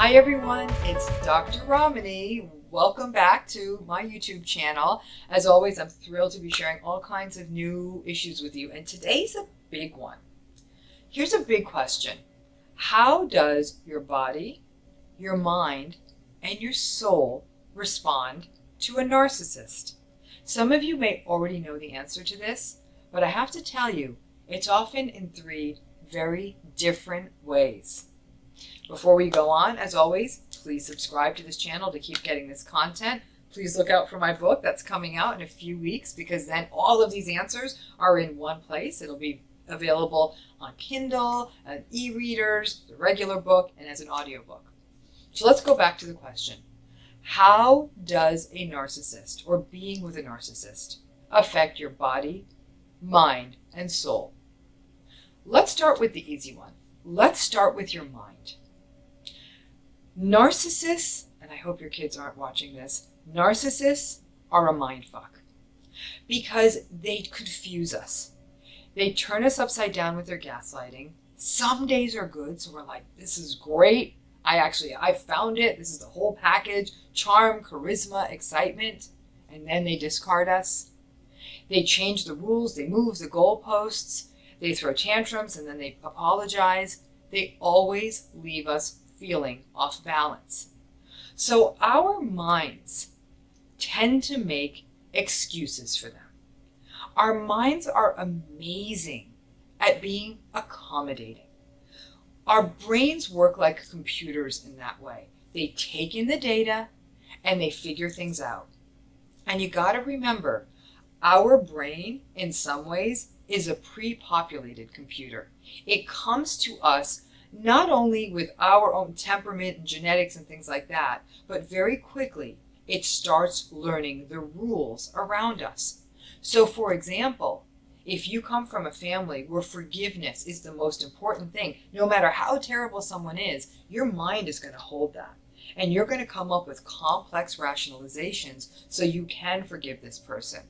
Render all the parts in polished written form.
Hi everyone, it's Dr. Ramani. Welcome back to my YouTube channel. As always, I'm thrilled to be sharing all kinds of new issues with you, and today's a big one. Here's a big question. How does your body, your mind, and your soul respond to a narcissist? Some of you may already know the answer to this, but I have to tell you, it's often in three very different ways. Before we go on, as always, please subscribe to this channel to keep getting this content. Please look out for my book that's coming out in a few weeks, because then all of these answers are in one place. It'll be available on Kindle, and e-readers, the regular book, and as an audiobook. So let's go back to the question. How does a narcissist, or being with a narcissist, affect your body, mind, and soul? Let's start with the easy one. Let's start with your mind. Narcissists, and I hope your kids aren't watching this, narcissists are a mindfuck because they confuse us. They turn us upside down with their gaslighting. Some days are good, so we're like, this is great. I found it. This is the whole package. Charm, charisma, excitement. And then they discard us. They change the rules. They move the goalposts. They throw tantrums and then they apologize. They always leave us feeling off balance. So our minds tend to make excuses for them. Our minds are amazing at being accommodating. Our brains work like computers in that way. They take in the data and they figure things out. And you got to remember, our brain, in some ways, is a pre-populated computer. It comes to us not only with our own temperament and genetics and things like that, but very quickly it starts learning the rules around us. So for example, if you come from a family where forgiveness is the most important thing, no matter how terrible someone is, your mind is going to hold that. And you're going to come up with complex rationalizations so you can forgive this person.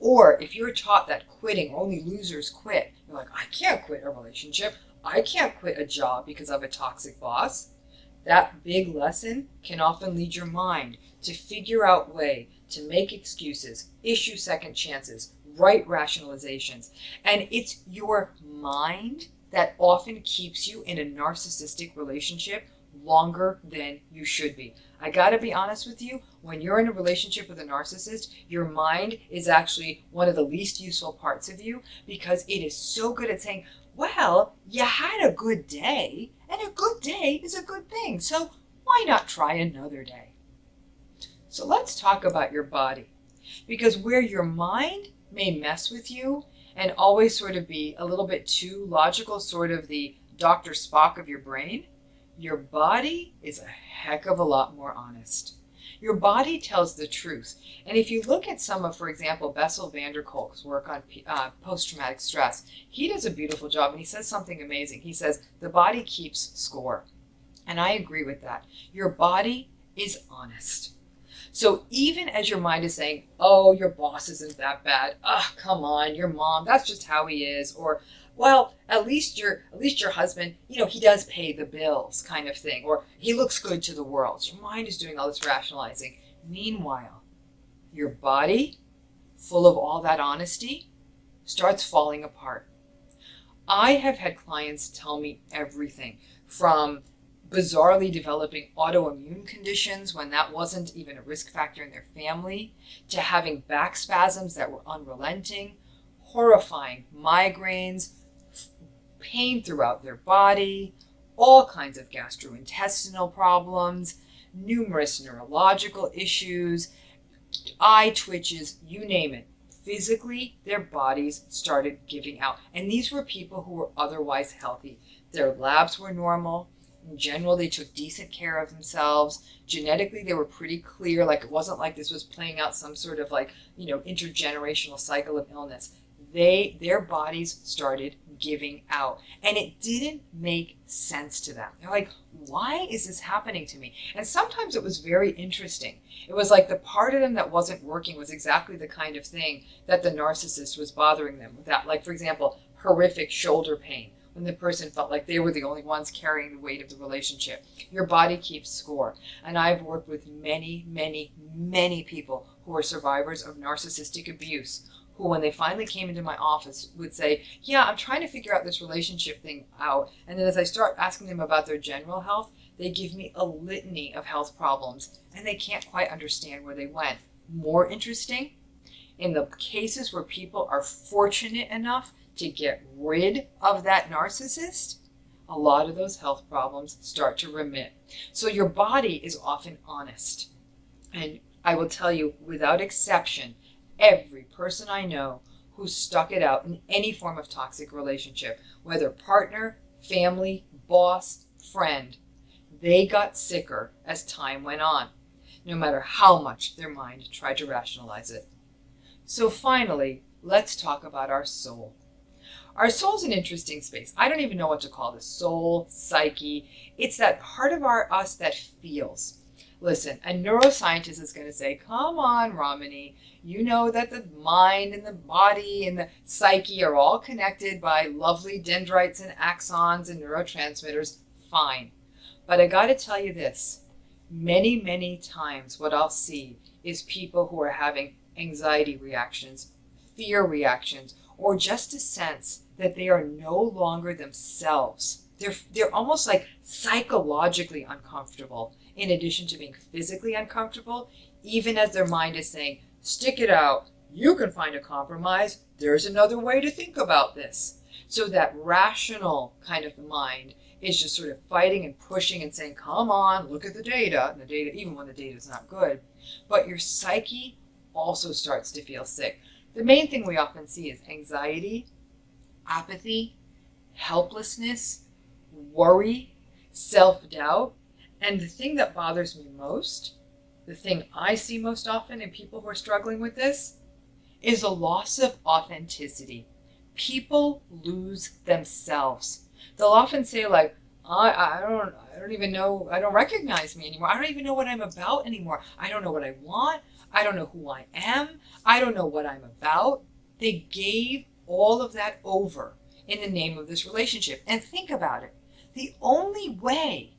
Or if you're taught that quitting, only losers quit, you're like, I can't quit a relationship. I can't quit a job because of a toxic boss. That big lesson can often lead your mind to figure out a way to make excuses, issue second chances, write rationalizations. And it's your mind that often keeps you in a narcissistic relationship longer than you should be. I gotta be honest with you, when you're in a relationship with a narcissist, your mind is actually one of the least useful parts of you, because it is so good at saying, well, you had a good day, and a good day is a good thing, so why not try another day? So let's talk about your body, because where your mind may mess with you and always sort of be a little bit too logical, sort of the Dr. Spock of your brain, your body is a heck of a lot more honest. Your body tells the truth. And if you look at some of, for example, Bessel van der Kolk's work on post-traumatic stress, he does a beautiful job, and he says something amazing. He says, the body keeps score. And I agree with that. Your body is honest. So even as your mind is saying, oh, your boss isn't that bad. Oh, come on, your mom, that's just how he is. Or, well, at least your husband, he does pay the bills, kind of thing. Or he looks good to the world. Your mind is doing all this rationalizing. Meanwhile, your body, full of all that honesty, starts falling apart. I have had clients tell me everything from bizarrely developing autoimmune conditions when that wasn't even a risk factor in their family, to having back spasms that were unrelenting, horrifying migraines, pain throughout their body, all kinds of gastrointestinal problems, numerous neurological issues, eye twitches, you name it. Physically, their bodies started giving out. And these were people who were otherwise healthy. Their labs were normal. In general, they took decent care of themselves. Genetically, they were pretty clear. Like, it wasn't like this was playing out some sort of intergenerational cycle of illness. Their bodies started giving out. And it didn't make sense to them. They're like, why is this happening to me? And sometimes it was very interesting. It was like the part of them that wasn't working was exactly the kind of thing that the narcissist was bothering them with. That, like, for example, horrific shoulder pain. when the person felt like they were the only ones carrying the weight of the relationship. Your body keeps score. And I've worked with many, many, many people who are survivors of narcissistic abuse, who when they finally came into my office would say, yeah, I'm trying to figure out this relationship thing out. And then as I start asking them about their general health, they give me a litany of health problems and they can't quite understand where they went. More interesting, in the cases where people are fortunate enough to get rid of that narcissist, a lot of those health problems start to remit. So your body is often honest. And I will tell you, without exception, every person I know who stuck it out in any form of toxic relationship, whether partner, family, boss, friend, they got sicker as time went on, no matter how much their mind tried to rationalize it. So finally, let's talk about our soul. Our soul's an interesting space. I don't even know what to call this. Soul, psyche. It's that part of us that feels. Listen, a neuroscientist is going to say, come on, Ramani, you know that the mind and the body and the psyche are all connected by lovely dendrites and axons and neurotransmitters. Fine. But I got to tell you this. Many, many times what I'll see is people who are having anxiety reactions, fear reactions, or just a sense that they are no longer themselves. They're almost like psychologically uncomfortable, in addition to being physically uncomfortable, even as their mind is saying, stick it out, you can find a compromise, there's another way to think about this. So that rational kind of mind is just sort of fighting and pushing and saying, come on, look at the data, and the data, even when the data is not good. But your psyche also starts to feel sick. The main thing we often see is anxiety, apathy, helplessness, worry, self-doubt. And the thing that bothers me most, the thing I see most often in people who are struggling with this, is a loss of authenticity. People lose themselves. They'll often say like, I don't even know, I don't recognize me anymore. I don't even know what I'm about anymore. I don't know what I want. I don't know who I am. I don't know what I'm about. They gave all of that over in the name of this relationship. And think about it. The only way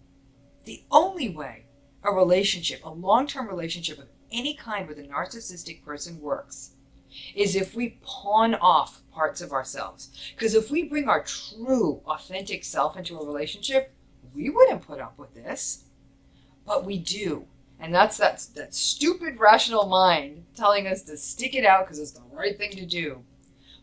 a relationship, a long-term relationship of any kind with a narcissistic person works is if we pawn off parts of ourselves. Because if we bring our true, authentic self into a relationship, we wouldn't put up with this. But we do. And that's that stupid rational mind telling us to stick it out because it's the right thing to do.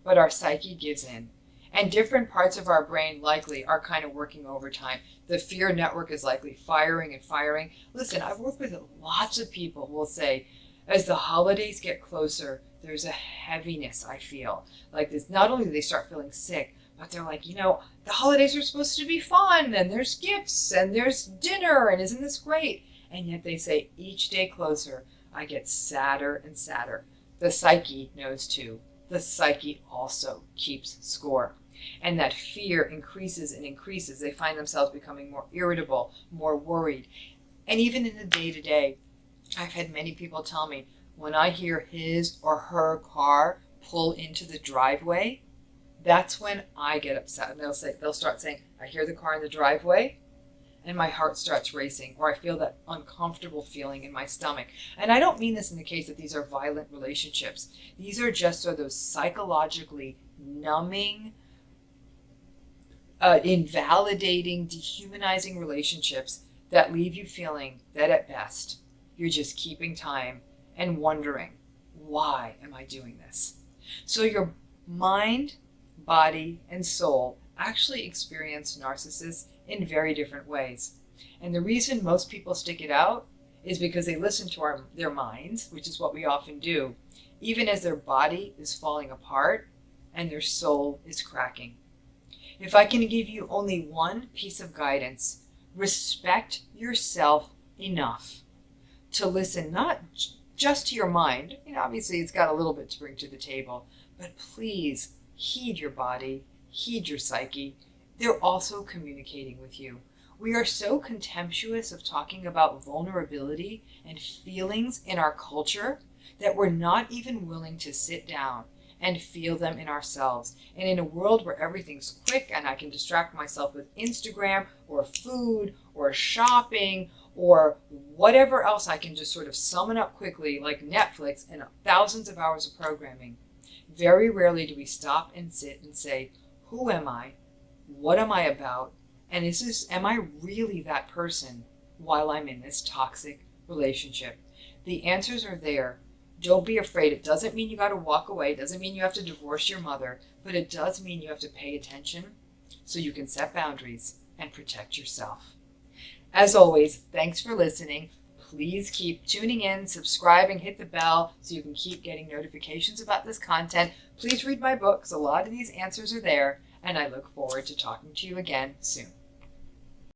But our psyche gives in. And different parts of our brain likely are kind of working overtime. The fear network is likely firing and firing. Listen, I've worked with lots of people who will say, as the holidays get closer, there's a heaviness I feel. Like this, not only do they start feeling sick, but they're like, the holidays are supposed to be fun, and there's gifts, and there's dinner, and isn't this great? And yet they say, each day closer, I get sadder and sadder. The psyche knows too. The psyche also keeps score. And that fear increases and increases. They find themselves becoming more irritable, more worried. And even in the day-to-day, I've had many people tell me, when I hear his or her car pull into the driveway, that's when I get upset. And they'll start saying, I hear the car in the driveway, and my heart starts racing, or I feel that uncomfortable feeling in my stomach. And I don't mean this in the case that these are violent relationships. These are just sort of those psychologically numbing, invalidating, dehumanizing relationships that leave you feeling that at best, you're just keeping time and wondering, why am I doing this? So your mind, body, and soul actually experience narcissists in very different ways. And the reason most people stick it out is because they listen to their minds, which is what we often do, even as their body is falling apart and their soul is cracking. If I can give you only one piece of guidance, respect yourself enough to listen not just to your mind. Obviously it's got a little bit to bring to the table, but please heed your body, heed your psyche. They're also communicating with you. We are so contemptuous of talking about vulnerability and feelings in our culture that we're not even willing to sit down and feel them in ourselves. And in a world where everything's quick and I can distract myself with Instagram or food or shopping or whatever else I can just sort of summon up quickly, like Netflix and thousands of hours of programming, very rarely do we stop and sit and say, who am I? What am I about? And am I really that person while I'm in this toxic relationship? The answers are there. Don't be afraid. It doesn't mean you got to walk away. It doesn't mean you have to divorce your mother, but it does mean you have to pay attention so you can set boundaries and protect yourself. As always, thanks for listening. Please keep tuning in, subscribing, hit the bell so you can keep getting notifications about this content. Please read my books. A lot of these answers are there, and I look forward to talking to you again soon.